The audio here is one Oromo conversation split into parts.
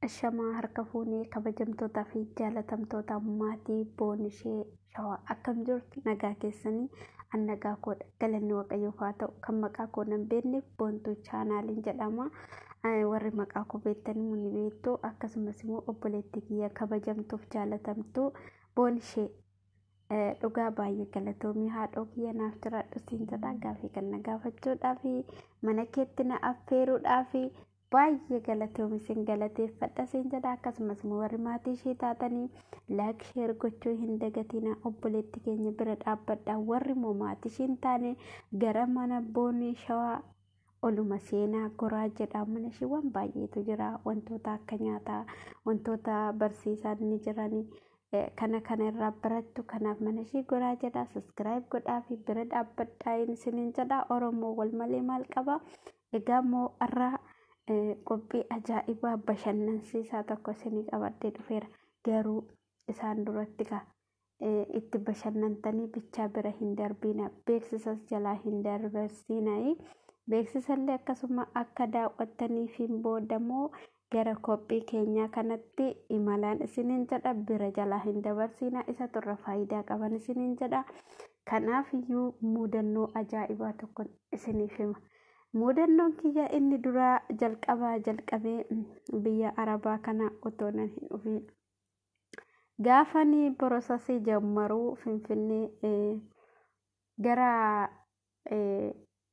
Shamaa harka fuunee kabajamtootaa fi jaalatamtoota maatii boonishee shawaa akkam jirtu nagaa keessanii an nagaa koodha galanni waaqayyoof haa ta'u kan maqaa koo nan beekneef boontuu chaanaaliin jedhama. Warri maqaa koo beektanii muni beektu akkasumas immoo obboleettii kiyya kabajamtuuf jaalatamtuu boonishee dhugaa baay'ee galatoomii haadhoo kiyya naaf jiraadhu siin jedhaa gaafii kan na gaafachuudhaaf mana keetti na affeeruudhaaf baay'ee galatoomi sin galateeffadha siin jedha akkasumas immoo warri maatii ishee taatanii laayik sheer gochuu hin dagatina obboleettii keenya bira dhaabbadha warri immoo maatii ishee hin taane gara mana boonii shawaa oluma seenaa goraa jedha mana isheewwan baay'eetu jira wantoota akka nyaataa wantoota barsiisan ni jiranii kana irraa barattu kanaaf mana ishee goraa jedha saskiraayib godhaa fi bira dhaabbadhaa isiniin jedha oromoo wal malee maal qaba egaa immoo irraa qophii ajaa'ibaa bashannansiisaa tokko isinii qabadhee dhufeera garuu isaan duratti itti bashannantanii bichaa bira hin darbina beeksisas jalaa hin darbarsiinaa beeksisallee akkasuma akka daawwattaniif hin boodamoo gara qophii keenyaa kanatti imalaan isiniin jedha bira jalaa hin dabarsiinaa isa turre faayidaa qaban isiniin jedha kanaaf iyyuu mudannoo ajaa'ibaa tokko isiniif hima. Mudannoon kiyya inni duraa jalqabee biyya arabaa kana otoo nan hin dhufin gaafanii borosasii jammaruu finfinnee gara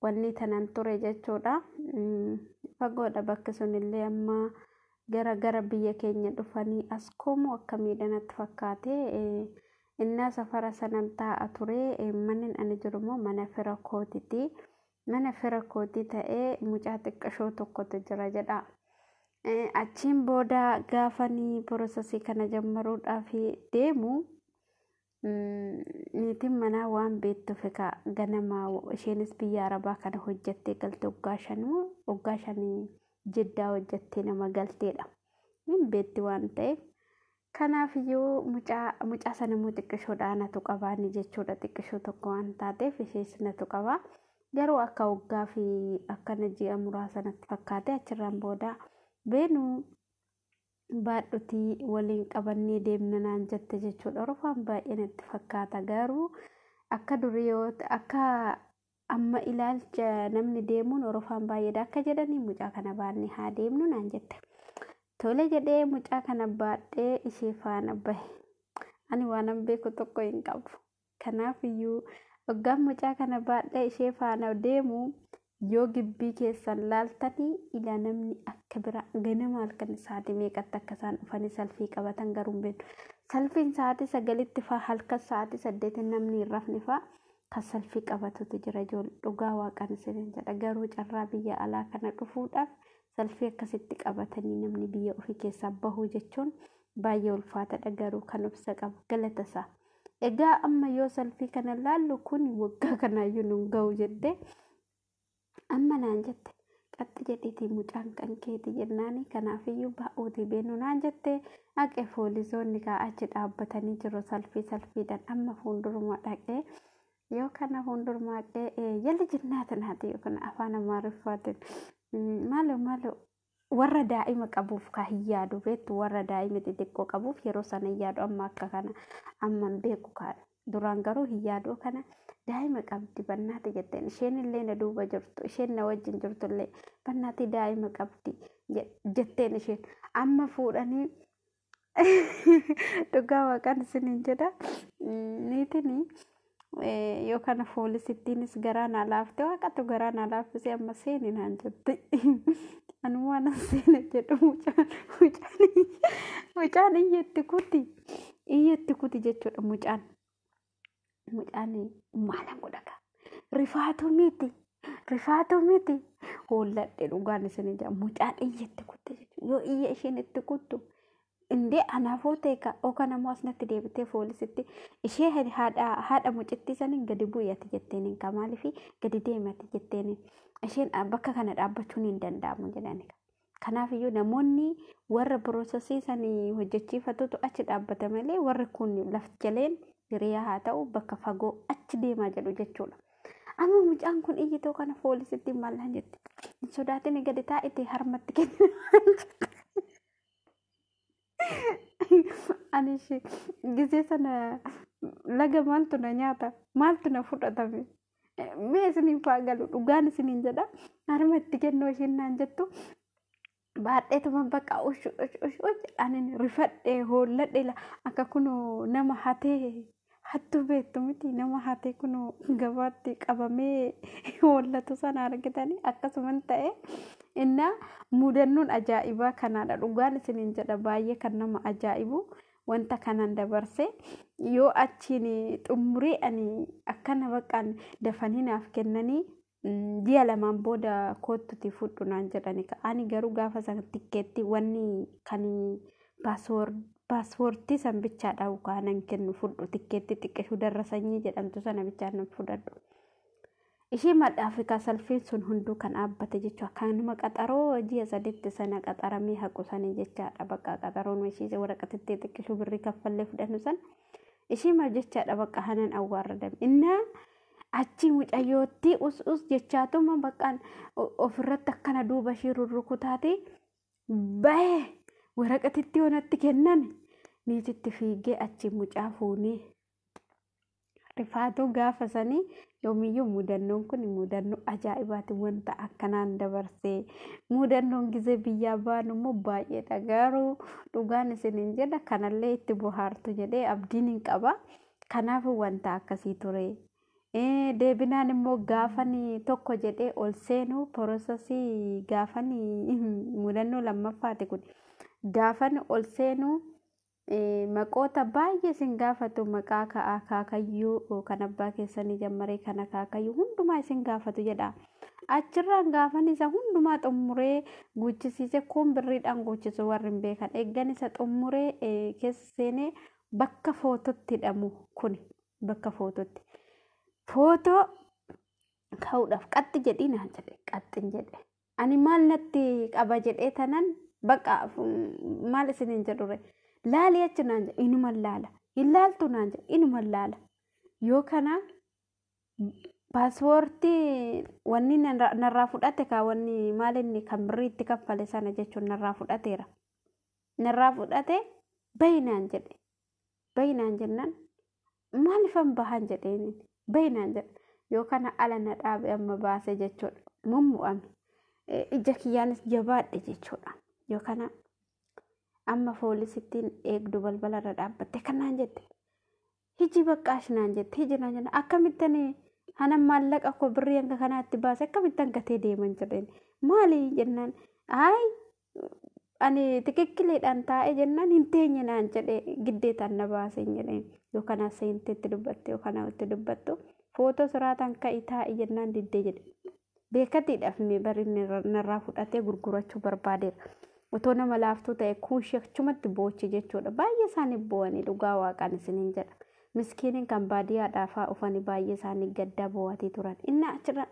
wanni tanan ture jechuudha fagoodha bakka sunillee amma gara biyya keenya dhufanii as koomoo akka miidhanatti fakkaate innaa safara sanan taa'a ture manni ani jirumoo mana fira kootiti. Mana fira kootii ta'ee mucaa xiqqashoo tokkotu jira jedha. Achiin booda gaafanii borosasii kana jammaruudhaaf deemu niitiin manaa waan beektuuf ganamaa isheenis biyya arabaa kana hojjattee galte waggaa shanii jiddaa hojjattee nama galteedha. Hin beekti waan ta'eef kanaaf iyyuu mucaa sana immoo xiqqashoodha anatu qabaani jechuudha xiqqashoo tokko waan taateef ishees natu qabaa. Garuu akka waggaa fi akkana ji'a muraasanatti fakkaate achirraan booda beenuu baadhutii waliin qabannee deemna naan jette jechuudha. Orofaan baay'ee natti fakkaata garuu akka durii yoo akka amma ilaalcha namni deemuun orofaan baay'eedha akka jedhanii mucaa kana baannee haa deemnu naan jette. Tole jedhee mucaa kana baadhee ishee faana bahe. Ani waan beeku tokko hin qabu. Kanaaf iyyuu waggaan mucaa kana baadhee ishee faana deemu yoo gibbii keessan laaltanii ila namni akka bira ganama halkan sa'aatii meeqatti akka isaan dhufanii salfii qabatan garuu hin beeknu. Salfiin sa'aatii 9tti fa'aa halkan sa'aatii 8 namni hin rafne fa'aa kan salfii qabatutu jira ijoollee dhugaa waaqaan isiniin jedha garuu carraa biyya alaa kana dhufuudhaaf salfii akkasitti qabatanii namni biyya ofii keessaa bahuu jechuun baay'ee ulfaataadha garuu kan obsa qabu galata isaa. Egaa amma yoo salfii kana laallu kun waggaa kanaayyuu nun ga'u jette amma naan jette qaxxi jedhiitii mucaan kan keeti jennaani kanaafiyyuu baa'uutii beenu naan jette haqee poolisoonni achi dhaabbatanii jiru salfiidhaan amma fuulduruma dhaqee yoo kana fuulduruma dhaqee yalli jinnaata naati yookaan afaan amaariffaatiin maaloo warra daa'ima qabuuf ka hin yaadu beektu warra daa'ima xixiqqoo qabuuf yeroo sana hin yaadu amma akka kana amman beeku kaadha duraan garuu hin yaadu kana daa'ima qabdi bannaati jetteen isheen illee na duuba jirtu isheen na wajjin jirtullee bannaati daa'ima qabdi jetteen isheen amma fuudhanii dhugaa waaqaan isiniin jedha niitiin yoo kana poolisittiinis garaa naa laaftee waaqatu garaa naa laaffisee amma seeni naan jette. Anu waan seena jedhu mucaan iyyatti kuti jechuudha mucaan maalan godhaka rifaatu miti hoolladhe dhugaan isin jedha mucaan iyyatti kutte jechuudha yoo iyya isheen itti kuttu indee anaafoo teeka okan ammoo asnatti deebitee poolisitti ishee haadha mucittii saniin gadi bu'eeti jetteeniin kamaaliifi gadi deemati jetteeniin. Isheen bakka kana dhaabbachuun hin danda'amu jedhani. Kanaaf iyyuu namoonni warra piroosesii sanii hojjechiifatutu achi dhaabbata malee warri kun lafti jaleen hiriyaa haa ta'u bakka fagoo achi deemaa jedhu jechuudha. Amma mucaan kun iyyitoo kana poolisitti maal jette? Sodaatiin gadi taa'ite harmatti kenna. Anis gisee sana laga maaltu na nyaata maaltu na fudhatame mee isiniin faa galu dhugaan isiniin jedha harma itti kennoo ishiin naan jettu baadheetuma bakka ush anin rifadhee hoolladhe akka kunoo nama hatee hattuu beektu miti nama hatee kunoo gabaatti qabamee hoollatu sana argitanii akkasuman ta'e innaa mudannoon ajaa'ibaa kanaadha dhugaan isiniin jedha baay'ee kan nama ajaa'ibu wanta kanan dabarse yoo achiin xumuree ani akkana baqqaan dafanii naaf kennanii ji'a lamaan booda koottuti fudhu naan jedhani ani garuu gaafa san tikkeetti wanni kan paaspoortii san bichaadha ukaanan kennu fudhu tikkeetti xiqqeeshuu darra sanyii jedhamtu sana bichaan nan fudhadhu. Ishii madhaafi salfiin sun hunduu kan dhaabbate jechuudha. Kanuma qaxaroo ji'a sadiitti sana qaxaramee haqusanii jechaadha. Bakka qaxaroon ishii waraqatitti xiqqeeshuu birrii kaffallee fudhannu san ishii mal jechaadha bakka hanan awwaarradame. Innaa achi mucayyootti us jechaatuma baqqaan ofirratti akkana duuba ishii rurrukutaate bahee waraqatitti onatti kennan niititti fiigee achi mucaa fuunee rifaatu gaafa sanii yoomiyyuu mudannoon kun mudannoo ajaa'ibaati wanta akkanaan dabarsee mudannoon gisee biyyaa baanu immoo baay'eedha garuu dhugaan isiniin jedha kanallee itti bohaartu jedhee abdiin hin qaba kanaaf wanta akkasii ture. Deebinaan immoo gaafanii tokko jedhee ol seenuu porosesii gaafanii mudannoo lammaffaati kun gaafanii ol seenuu maqoota baay'ee isin gaafatu maqaa kaakayyuu kan abbaa keessanii jammaree kana kaakayyuu hundumaa isin gaafatu jedha. Achirraan gaafan isa hundumaa xummuree guchisiise kun birriidhaan guchisu warri hin beekan eeggan isa xummuree keessa seenee bakka footootti hidhamu kun bakka footootti. Footoo ka'uudhaaf qaxxi jedhii naan jedhe qaxxin jedhe ani maal natti qaba jedhee tanan bakka maal isiniin jedhure laali achi naan jedhe inuma laala hin laaltu naan jedhe inuma laala yoo kana paaspoortii wanni narraa fudhate kaa wanni maal inni kan birrii itti kaffale sana jechuun narraa fudhateera narraa fudhate bahi naan jennaan maalifan bahan jedheeni bainaan jedha yoo kana ala na dhaabe amma baase jechuudha mummu'ame ija kiyyaanis jabaadhe jechuudha yoo kana amma poolisittiin eegdu balbalarra dhaabbatte kanaan jette hiji baqqaash naan jette hiji naan jenna akkamittan hanan maallaqa ko birrii hanga kanaatti baase akkamittan gatee deeman jedheen maali jennaan ay ani tikikkileedhaan taa'e jennaan hin teenye naan jedhe giddeetaan na baase jedheen yoo kana seenteetti dubbatte yoo kana itti dubbattu footoo siraatan ka'i taa'e jennaan diddee jedhe beekatiidhaaf mee barii narraa fudhatee gurgurachuu barbaadeera otoo nama laaftuu ta'e kuushii achumatti boochi jechuudha baay'ee isaanii bo'anii dhugaa waaqaan isiniin jedha miskiiniin kan baadiyyaadhaafaa ufanii baay'ee isaanii gaddaa bo'atii turan inni achirra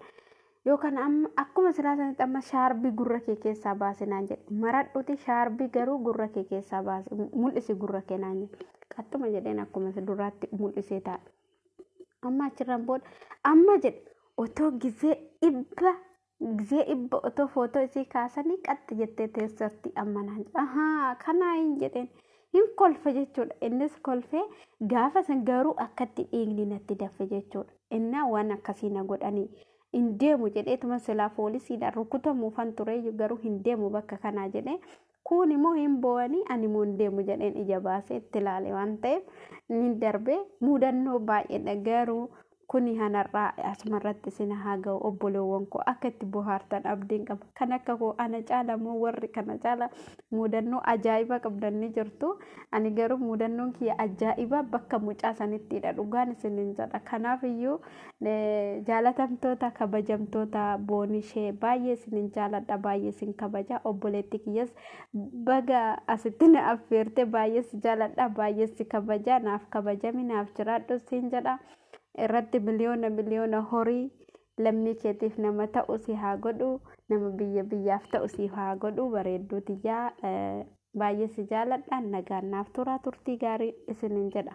yookaan amma akkuma silaasanitti amma shaarbii gurra kee keessaa baase naan jedhe maradhuuti shaarbii garuu gurra kee keessaa baase mul'isi gurra kee naan jedhe qaxxuma jedheen akkuma duraatti mul'isee taa'e amma achirraan booda amma jedhe otoo gisee dhibba otoo footoo isii kaasanii qaxxi jettee teessatti amma naan jedhe ahaa kanaa hin jedheen hin kolfe jechuudha innis kolfee gaafa san garuu akkatti dhiigni natti daffe jechuudha innaa waan akkasii na godhanii hin deemu jedheetuma silaa poolisiidhaan rukutamuufan tureeyyu garuu hin deemu bakka kanaa jedhee kun immoo hin bo'anii ani immoo hin deemu jedheen ija baasee itti ilaale waan ta'eef ni darbee mudannoo baay'eedha garuu kuni hanarraa asumarratti isin haa ga'u obboleewwan koo akka itti bohaartan abdiin qaba kan akka koo ana caala moo warri kana caala mudannoo ajaa'iba qabdanni jirtu ani garuu mudannoon kiyya ajaa'iba bakka mucaa sanittidha dhugaan isiniin jedha kanaaf iyyuu jaalatamtoota kabajamtoota boonishee baay'ee isiniin jaaladha baay'ee isin kabaja obboleetti kiyyas baga asitti na affeerte baay'ee si jaaladha baay'ee si kabaja naaf kabajami naaf jiraadhu siin jedha irratti miliyoona horii lammii keetiif nama ta'u si haa godhu nama biyyaaf ta'u si haa godhu bareedduu tiyyaa baay'ee si jaaladha nagaan naaf turaa turtii gaarii isiniin jedha.